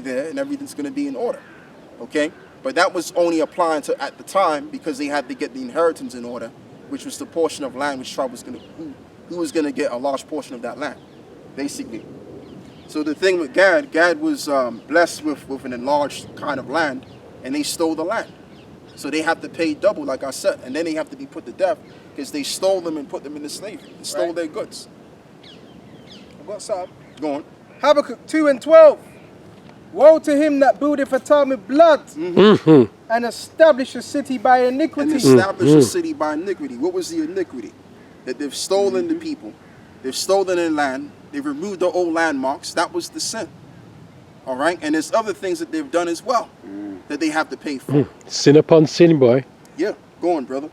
there and everything's going to be in order. Okay? But that was only applying to at the time because they had to get the inheritance in order, which was the portion of land which tribe was going to, who was going to get a large portion of that land, basically. So the thing with Gad was blessed with an enlarged kind of land, and they stole the land. So they have to pay double, like I said, and then they have to be put to death because they stole them and put them into slavery and stole their goods. I've got something. Go on. Habakkuk 2:12. Woe to him that buildeth a town with blood and establish a city by iniquity. And establish a city by iniquity. What was the iniquity? That they've stolen the people. They've stolen their land. They've removed the old landmarks. That was the sin. All right? And there's other things that they've done as well that they have to pay for. Sin upon sin, boy. Yeah. Go on, brother.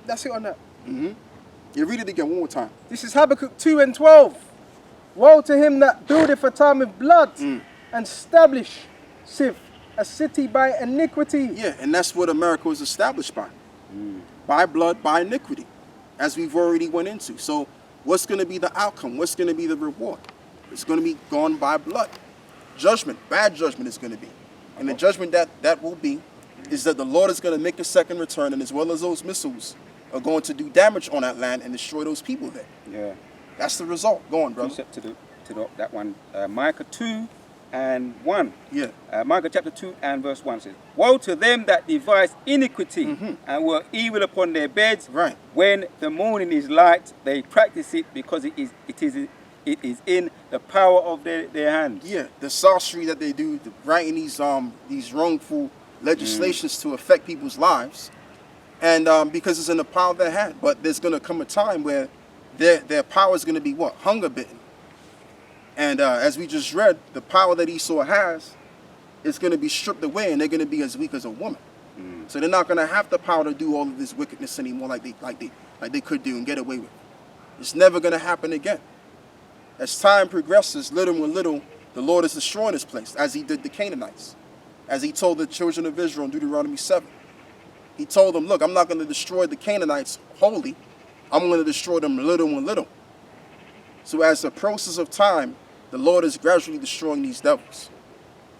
That's it on that. You read it again one more time. This is Habakkuk 2:12. Woe to him that buildeth a town with blood and establisheth a city by iniquity. Yeah, and that's what America was established by. By blood, by iniquity, as we've already went into. So what's going to be the outcome? What's going to be the reward? It's going to be gone by blood. Judgment, bad judgment is going to be. And the judgment that will be is that the Lord is going to make a second return, and as well as those missiles are going to do damage on that land and destroy those people there. Yeah. That's the result. Go on, brother. That one. Micah 2:1. Yeah. Micah chapter 2 and verse 1 says, woe to them that devise iniquity and work evil upon their beds. Right. When the morning is light, they practice it because it is in the power of their hands. Yeah, the sorcery that they do, writing these wrongful legislations to affect people's lives, and because it's in the power of their hand. But there's going to come a time where their power is going to be what? Hunger bitten. And as we just read, the power that Esau has is going to be stripped away, and they're going to be as weak as a woman. So they're not going to have the power to do all of this wickedness anymore like they could do and get away with. It's never going to happen again. As time progresses, little and little, the Lord is destroying this place, as he did the Canaanites. As he told the children of Israel in Deuteronomy 7. He told them, look, I'm not going to destroy the Canaanites wholly. I'm going to destroy them little and little. So as the process of time, the Lord is gradually destroying these devils.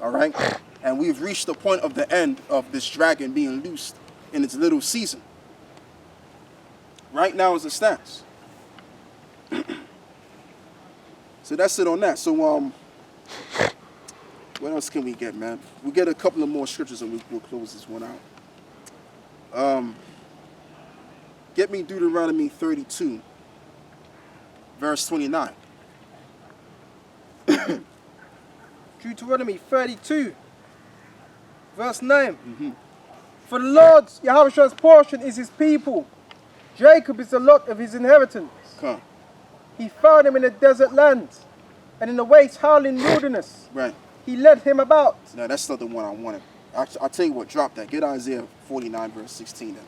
All right? And we've reached the point of the end of this dragon being loosed in its little season. Right now as it stands. So that's it on that. So what else can we get, man? We'll get a couple of more scriptures and we'll close this one out. Get me Deuteronomy 32, verse 29. Deuteronomy 32, verse 9. For the Lord's Yahweh's portion is his people. Jacob is the lot of his inheritance. Come. He found him in a desert land and in the waste howling wilderness. Right. He led him about. No, that's not the one I wanted. I'll tell you what, drop that. Get Isaiah 49, verse 16 then.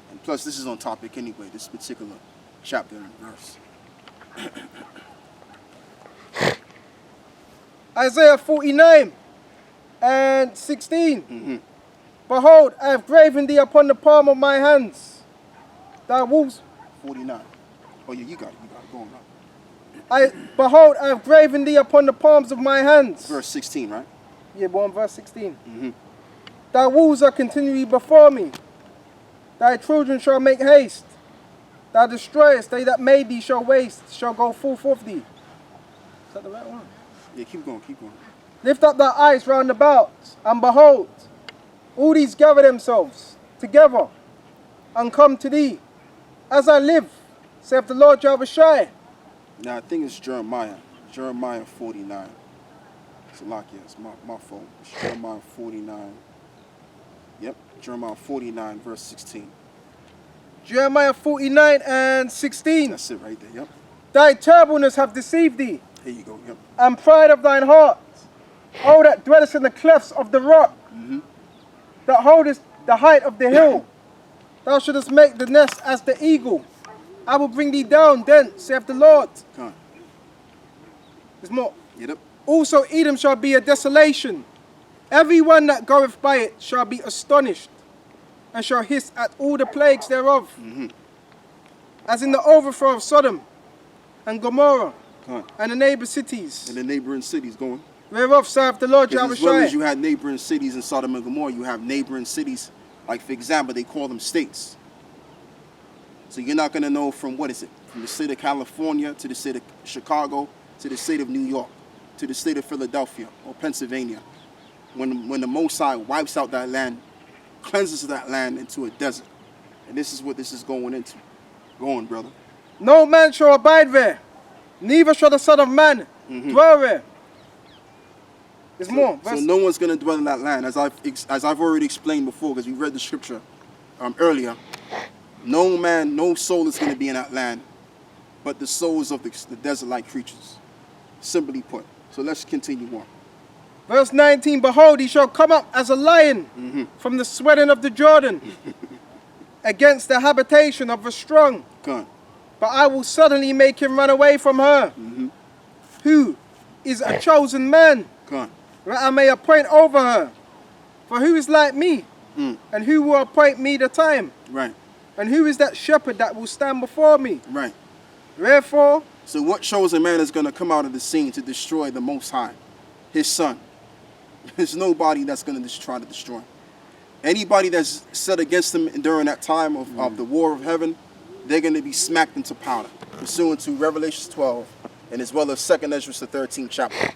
And plus, this is on topic anyway, this particular chapter and verse. Isaiah 49 and 16. Behold, I have graven thee upon the palm of my hands. Thou wolves. 49. Oh, yeah, you got it. Go on. Behold, I have graven thee upon the palms of my hands. Verse 16, right? Yeah, born verse 16. Thy wolves are continually before me. Thy children shall make haste. Thou destroyest, they that made thee shall waste, shall go forth of thee. Is that the right one? Yeah, keep going. Lift up thy eyes round about, and behold, all these gather themselves together, and come to thee. As I live, saith the Lord Yahushua. Now, I think it's Jeremiah 49. It's a lock, yeah, it's my fault. It's Jeremiah 49. Yep, Jeremiah 49, verse 16. Jeremiah 49 and 16. That's it right there, yep. Thy terribleness have deceived thee, Here you go, yep. and pride of thine heart. O that dwellest in the clefts of the rock, that holdest the height of the hill. Thou shouldest make the nest as the eagle. I will bring thee down thence, saith the Lord. Come on. There's more. Yep. Also Edom shall be a desolation. Every one that goeth by it shall be astonished, and shall hiss at all the plagues thereof. As in the overthrow of Sodom and Gomorrah, and the neighbor cities, And the neighboring cities going. whereof serve the Lord Because as well as you Yahushua. had neighboring cities in Sodom and Gomorrah, you have neighboring cities, like for example, they call them states. So you're not going to know from, what is it, from the state of California to the state of Chicago to the state of New York to the state of Philadelphia or Pennsylvania. When the Most High wipes out that land, cleanses that land into a desert. And this is what this is going into. Go on, brother. No man shall abide there, neither shall the Son of Man dwell there. There's more. So no one's going to dwell in that land, as I've already explained before, because we read the scripture earlier. No man, no soul is going to be in that land, but the souls of the desert-like creatures. Simply put. So let's continue on. Verse 19, behold, he shall come up as a lion from the sweating of the Jordan against the habitation of the strong. Come on. But I will suddenly make him run away from her, who is a chosen man, Come on. that I may appoint over her. For who is like me, and who will appoint me the time? Right. And who is that shepherd that will stand before me? Right. Therefore, So what chosen man is going to come out of the scene to destroy the Most High? His son. There's nobody that's going to try to destroy. Anybody that's set against him during that time of the war of heaven, they're going to be smacked into powder, pursuant to Revelation 12, and as well as 2nd Ezra, the 13th chapter.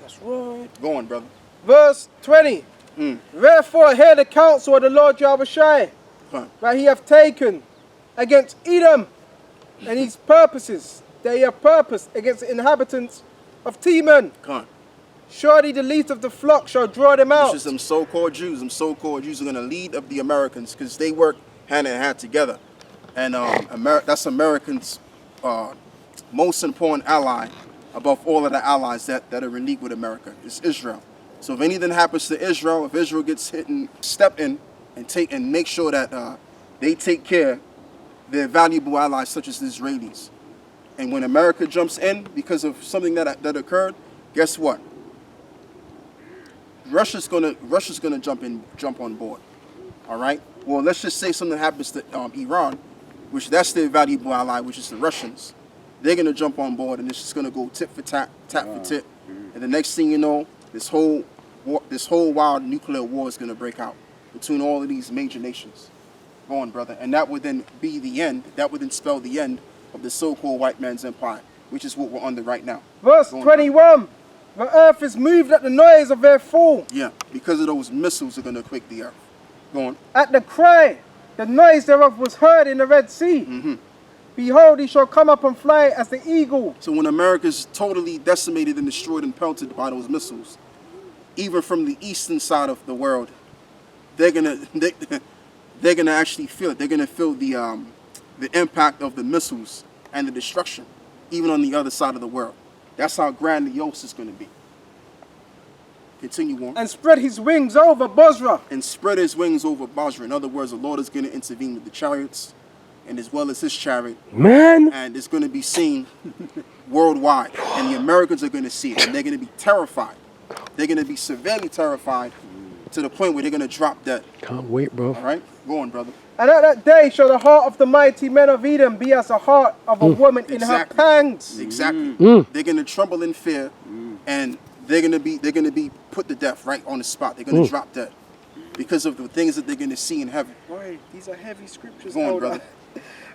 that's right. Go on, brother. Verse 20. Therefore hear the counsel of the Lord Yahushua, Come on. that he hath taken against Edom, and his purposes that he hath purposed against the inhabitants of Teman. Come on. Surely the least of the flock shall draw them out. It's just them so-called Jews. Them so-called Jews are going to lead up the Americans because they work hand in hand together. And that's Americans' most important ally above all of the allies that are in league with America. It's Israel. So if anything happens to Israel, if Israel gets hit and step in and make sure that they take care of their valuable allies such as the Israelis. And when America jumps in because of something that occurred, guess what? Russia's gonna jump on board. All right. Well, let's just say something happens to Iran, which that's their valuable ally, which is the Russians. They're gonna jump on board, and it's just gonna go tit for tat, tat for tit. And the next thing you know, this whole wild nuclear war is gonna break out between all of these major nations. Go on, brother. And that would then be the end. That would then spell the end of the so-called white man's empire, which is what we're under right now. Verse Go on, 21. The earth is moved at the noise of their fall. Yeah, because of those missiles are gonna quake the earth. Go on. At the cry, the noise thereof was heard in the Red Sea. Behold, he shall come up and fly as the eagle. So when America's totally decimated and destroyed and pelted by those missiles, even from the eastern side of the world, they're gonna actually feel it. They're gonna feel the impact of the missiles and the destruction, even on the other side of the world. That's how grandiose it's gonna be. Continue on. And spread his wings over Bozrah. And spread his wings over Basra. In other words, the Lord is going to intervene with the chariots and as well as his chariot. Man. And it's going to be seen worldwide. And the Americans are going to see it. And they're going to be terrified. They're going to be severely terrified to the point where they're going to drop dead. Can't wait, bro. All right? Go on, brother. And at that day shall the heart of the mighty men of Edom be as the heart of a woman in her Exactly. pangs. Exactly. They're going to tremble in fear. And they're going to be put to death right on the spot. They're going to drop dead because of the things that they're going to see in heaven. Boy, these are heavy scriptures. Go on, Hold brother.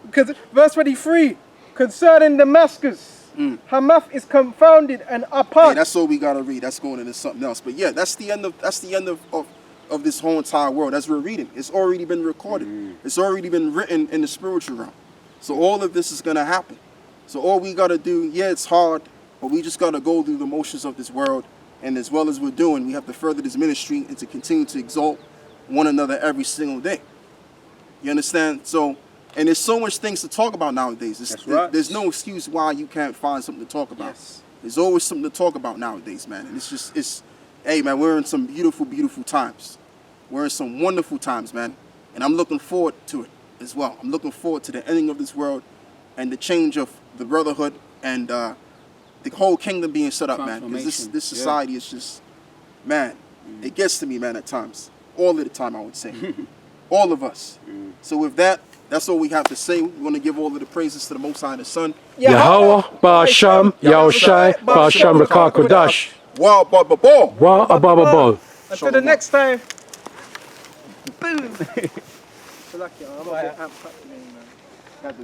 Because verse 23, concerning Damascus, Hamath is confounded and apart. Hey, that's all we gotta read. That's going into something else. But yeah, that's the end of this whole entire world. As we're reading, it's already been recorded. It's already been written in the spiritual realm. So all of this is gonna happen. So all we gotta do, yeah, it's hard, but we just gotta go through the motions of this world. And as well as we're doing, we have to further this ministry and to continue to exalt one another every single day. You understand? So, and there's so much things to talk about nowadays. That's right. There's no excuse why you can't find something to talk about. Yes. There's always something to talk about nowadays, man. And hey, man, we're in some beautiful, beautiful times. We're in some wonderful times, man. And I'm looking forward to it as well. I'm looking forward to the ending of this world and the change of the brotherhood and the whole kingdom being set up, man. Because this society is just, man, it gets to me, man, at times. All of the time, I would say. All of us. So with that, That's all we have to say. We want to give all of the praises to the Most High, the Son. Yahweh, Ba'asham, Yahushai, Ba'asham Rakah Kodash. Wow, ba. Wa Ababa. Until the next time. Boom. So lucky, I'm a bit amped up today, man.